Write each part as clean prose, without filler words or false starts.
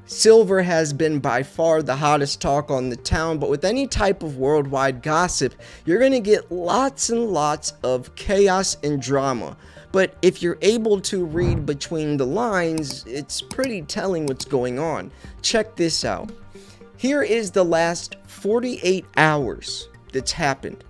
Silver has been by far the hottest talk on the town, but with any type of worldwide gossip, you're going to get lots and lots of chaos and drama. But if you're able to read between the lines, it's pretty telling what's going on. Check this out. Here is the last 48 hours that's happened.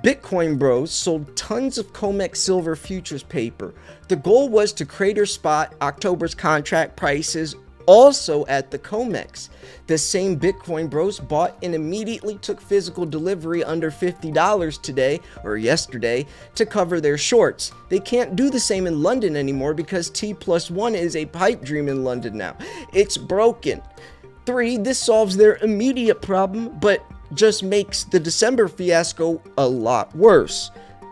Bitcoin Bros sold tons of COMEX silver futures paper. The goal was to crater spot October's contract prices also at the COMEX. The same Bitcoin Bros bought and immediately took physical delivery under $50 today, or yesterday, to cover their shorts. They can't do the same in London anymore because T+1 is a pipe dream in London now. It's broken. 3. This solves their immediate problem, but just makes the December fiasco a lot worse.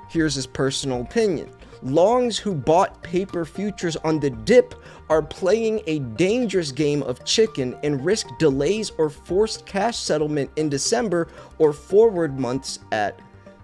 Here's his personal opinion. Longs who bought paper futures on the dip are playing a dangerous game of chicken and risk delays or forced cash settlement in December or forward months at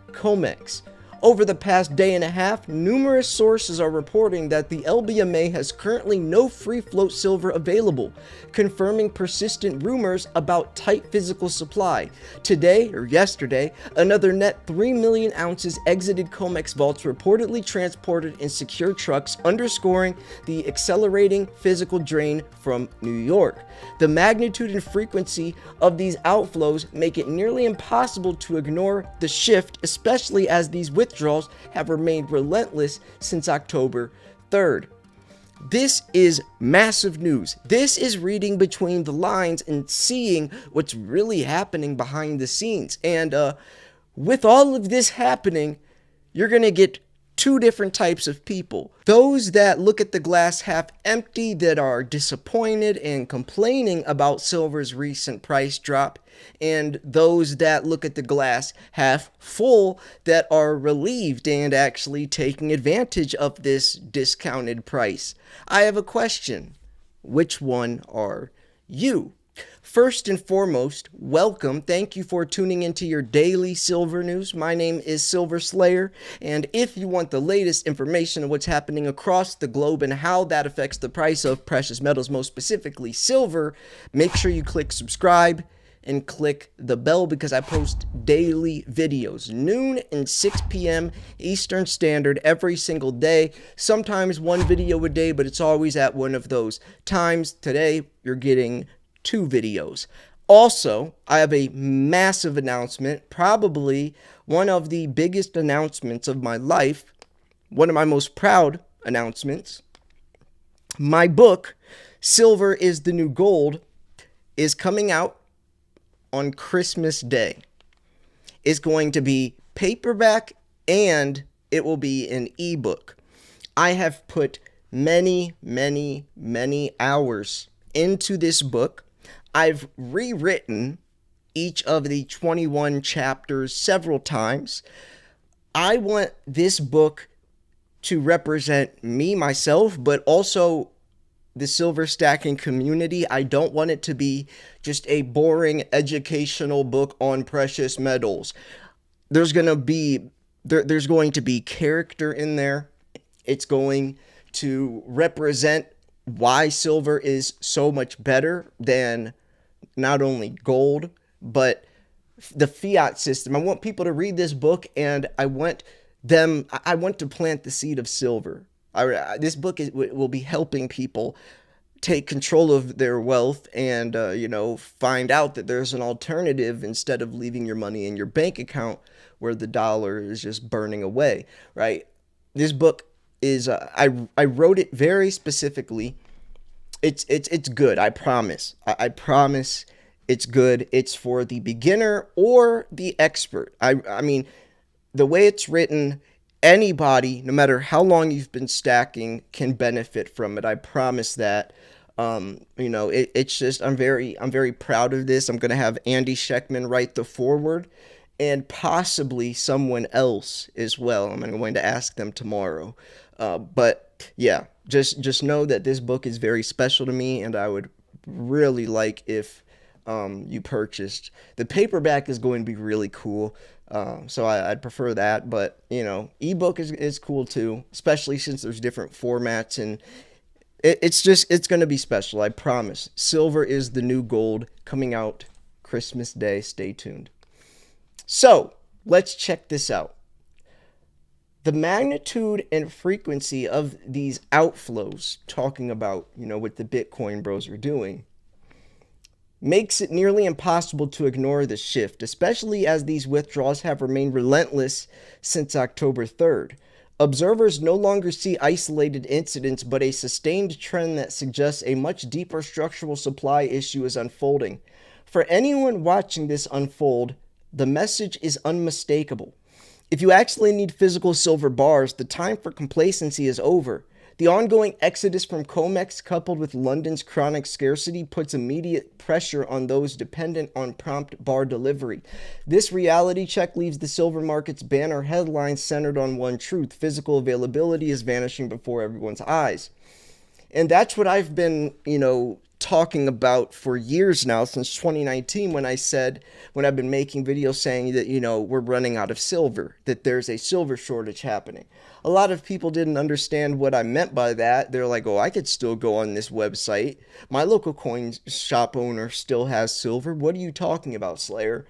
COMEX. Over the past day and a half, numerous sources are reporting that the LBMA has currently no free float silver available, confirming persistent rumors about tight physical supply. Today, or yesterday, another net 3 million ounces exited COMEX vaults, reportedly transported in secure trucks, underscoring the accelerating physical drain from New York. The magnitude and frequency of these outflows make it nearly impossible to ignore the shift, especially as these withdrawals have remained relentless since October 3rd. This is massive news. This is reading between the lines and seeing what's really happening behind the scenes. And with all of this happening, you're going to get two different types of people. Those that look at the glass half empty, that are disappointed and complaining about silver's recent price drop, and those that look at the glass half full, that are relieved and actually taking advantage of this discounted price. I have a question. Which one are you? First and foremost, welcome. Thank you for tuning into your daily silver news. My name is Silver Slayer, and if you want the latest information on what's happening across the globe and how that affects the price of precious metals, most specifically silver, make sure you click subscribe and click the bell, because I post daily videos, noon and 6 p.m. Eastern Standard every single day. Sometimes one video a day, but it's always at one of those times. Today, you're getting 2 videos. Also, I have a massive announcement, probably one of the biggest announcements of my life, one of my most proud announcements. My book, Silver is the New Gold, is coming out on Christmas Day. It's going to be paperback and it will be an ebook. I have put many hours into this book. I've rewritten each of the 21 chapters several times. I want this book to represent me, myself, but also the silver stacking community. I don't want it to be just a boring educational book on precious metals. There's going to be character in there. It's going to represent why silver is so much better than not only gold, but the fiat system. I want people to read this book, and I want to plant the seed of silver. This book will be helping people take control of their wealth and, find out that there's an alternative instead of leaving your money in your bank account where the dollar is just burning away, right? This book is, I wrote it very specifically. It's good. I promise. I promise it's good. It's for the beginner or the expert. I mean, the way it's written, anybody, no matter how long you've been stacking, can benefit from it. I promise that. It's just, I'm very proud of this. I'm going to have Andy Scheckman write the foreword, and possibly someone else as well. I'm going to ask them tomorrow. But yeah, just know that this book is very special to me, and I would really like if you purchased. The paperback is going to be really cool. So I'd prefer that, but ebook is cool too, especially since there's different formats, and It's going to be special, I promise. Silver is the new gold, coming out Christmas Day. Stay tuned. So, let's check this out. The magnitude and frequency of these outflows, talking about, what the Bitcoin bros are doing, makes it nearly impossible to ignore the shift, especially as these withdrawals have remained relentless since October 3rd. Observers no longer see isolated incidents, but a sustained trend that suggests a much deeper structural supply issue is unfolding. For anyone watching this unfold, the message is unmistakable. If you actually need physical silver bars, the time for complacency is over. The ongoing exodus from COMEX, coupled with London's chronic scarcity, puts immediate pressure on those dependent on prompt bar delivery. This reality check leaves the silver market's banner headlines centered on one truth: physical availability is vanishing before everyone's eyes. And that's what I've been, talking about for years now, since 2019, when I've been making videos saying that, we're running out of silver, that there's a silver shortage happening. A lot of people didn't understand what I meant by that. They're like, oh, I could still go on this website. My local coin shop owner still has silver. What are you talking about, Slayer?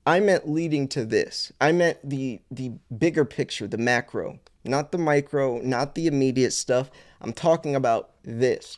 I meant leading to this. I meant the bigger picture, the macro, not the micro, not the immediate stuff. I'm talking about this.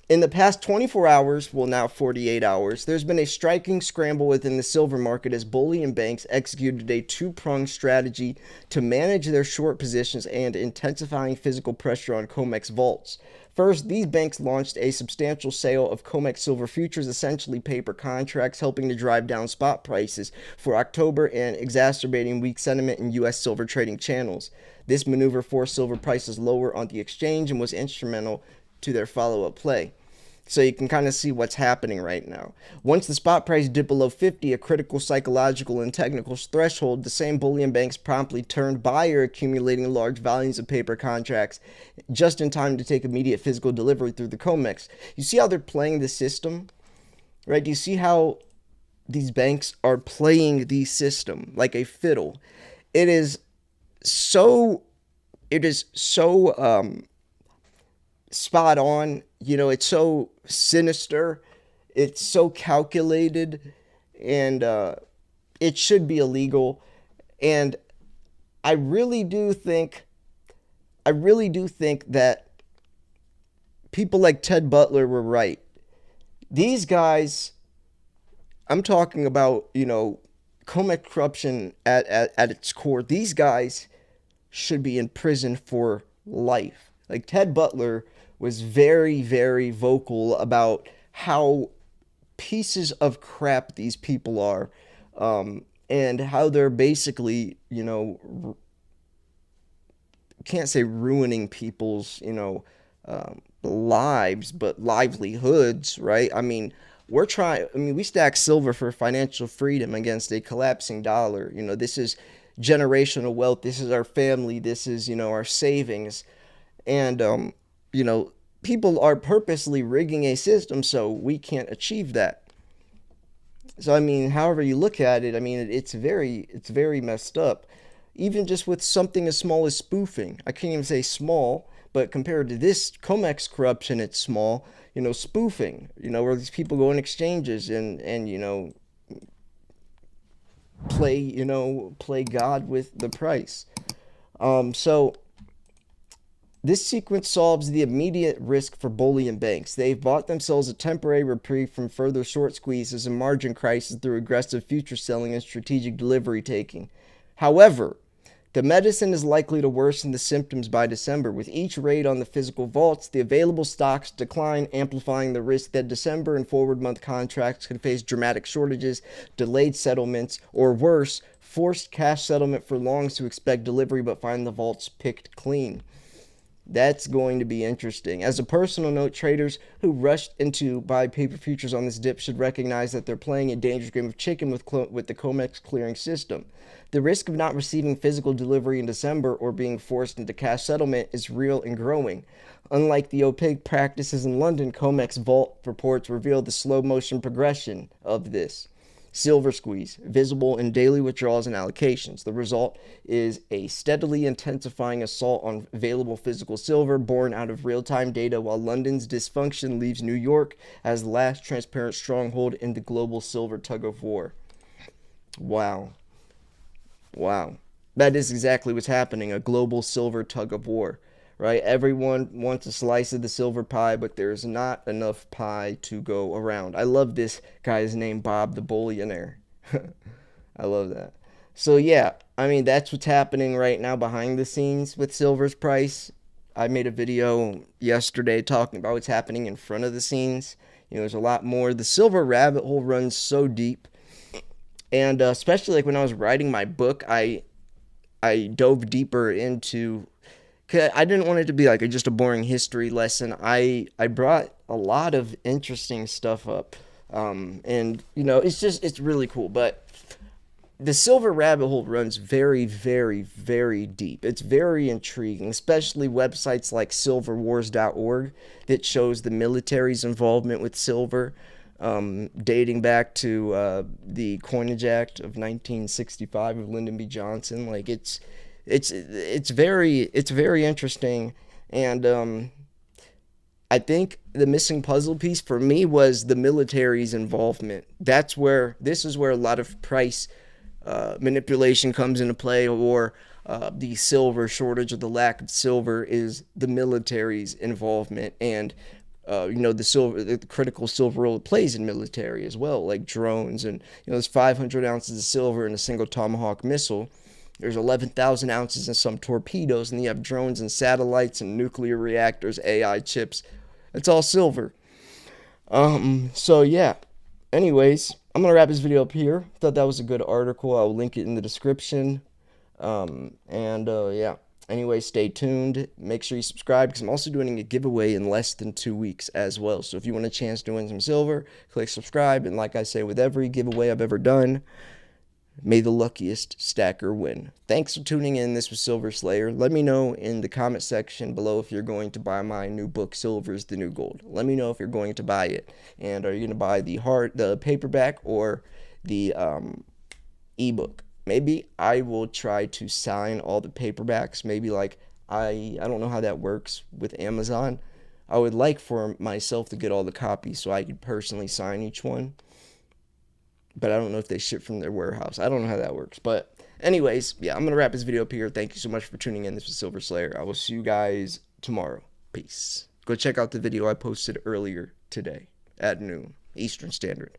In the past 24 hours, well, now 48 hours, there's been a striking scramble within the silver market as bullion banks executed a two-pronged strategy to manage their short positions and intensifying physical pressure on COMEX vaults. First, these banks launched a substantial sale of COMEX silver futures, essentially paper contracts, helping to drive down spot prices for October and exacerbating weak sentiment in U.S. silver trading channels. This maneuver forced silver prices lower on the exchange and was instrumental to their follow-up play. So you can kind of see what's happening right now. Once the spot price dipped below 50, a critical psychological and technical threshold, the same bullion banks promptly turned buyer, accumulating large volumes of paper contracts just in time to take immediate physical delivery through the COMEX. You see how they're playing the system, right? Do you see how these banks are playing the system like a fiddle? It is so spot on. It's so sinister, it's so calculated, and it should be illegal. And I really do think that people like Ted Butler were right. These guys, I'm talking about, COMEX corruption at its core. These guys should be in prison for life. Like, Ted Butler was very, very vocal about how pieces of crap these people are, and how they're basically, can't say ruining people's, lives, but livelihoods, right? We stack silver for financial freedom against a collapsing dollar. This is generational wealth. This is our family. This is, our savings. And, people are purposely rigging a system so we can't achieve that. So, however you look at it, it's very messed up. Even just with something as small as spoofing. I can't even say small, but compared to this COMEX corruption, it's small. Spoofing, where these people go in exchanges and play God with the price. So this sequence solves the immediate risk for bullion banks. They've bought themselves a temporary reprieve from further short squeezes and margin crisis through aggressive future selling and strategic delivery taking. However, the medicine is likely to worsen the symptoms by December. With each raid on the physical vaults, the available stocks decline, amplifying the risk that December and forward month contracts could face dramatic shortages, delayed settlements, or worse, forced cash settlement for longs to expect delivery but find the vaults picked clean. That's going to be interesting. As a personal note, traders who rushed into buy paper futures on this dip should recognize that they're playing a dangerous game of chicken with the COMEX clearing system. The risk of not receiving physical delivery in December or being forced into cash settlement is real and growing. Unlike the opaque practices in London, COMEX vault reports reveal the slow motion progression of this. Silver squeeze, visible in daily withdrawals and allocations. The result is a steadily intensifying assault on available physical silver born out of real-time data, while London's dysfunction leaves New York as the last transparent stronghold in the global silver tug-of-war. Wow. Wow. That is exactly what's happening, a global silver tug-of-war, right? Everyone wants a slice of the silver pie, but there's not enough pie to go around. I love this guy's name, Bob the Bullionaire. I love that. So yeah, I mean, that's what's happening right now behind the scenes with silver's price. I made a video yesterday talking about what's happening in front of the scenes. You know, there's a lot more. The silver rabbit hole runs so deep. And especially like when I was writing my book, I dove deeper into. 'Cause I didn't want it to be like just a boring history lesson. I brought a lot of interesting stuff up, and you know it's really cool. But the silver rabbit hole runs very, very, very deep. It's very intriguing, especially websites like silverwars.org that shows the military's involvement with silver, dating back to the Coinage Act of 1965 of Lyndon B. Johnson. Like it's very interesting, and I think the missing puzzle piece for me was the military's involvement. This is where a lot of price manipulation comes into play, or the silver shortage or the lack of silver is the military's involvement, and the critical silver role it plays in military as well, like drones, and there's 500 ounces of silver in a single Tomahawk missile. There's 11,000 ounces in some torpedoes, and you have drones and satellites and nuclear reactors, AI chips. It's all silver. So yeah. Anyways, I'm gonna wrap this video up here. Thought that was a good article. I'll link it in the description. Yeah. Anyway, stay tuned. Make sure you subscribe because I'm also doing a giveaway in less than 2 weeks as well. So if you want a chance to win some silver, click subscribe. And like I say with every giveaway I've ever done, may the luckiest stacker win. Thanks for tuning in. This was Silver Slayer. Let me know in the comment section below if you're going to buy my new book, Silver is the New Gold. Let me know if you're going to buy it. And are you going to buy the paperback or the ebook? Maybe I will try to sign all the paperbacks. Maybe like I don't know how that works with Amazon. I would like for myself to get all the copies so I could personally sign each one. But I don't know if they ship from their warehouse. I don't know how that works. But anyways, yeah, I'm going to wrap this video up here. Thank you so much for tuning in. This was Silver Slayer. I will see you guys tomorrow. Peace. Go check out the video I posted earlier today at noon Eastern Standard.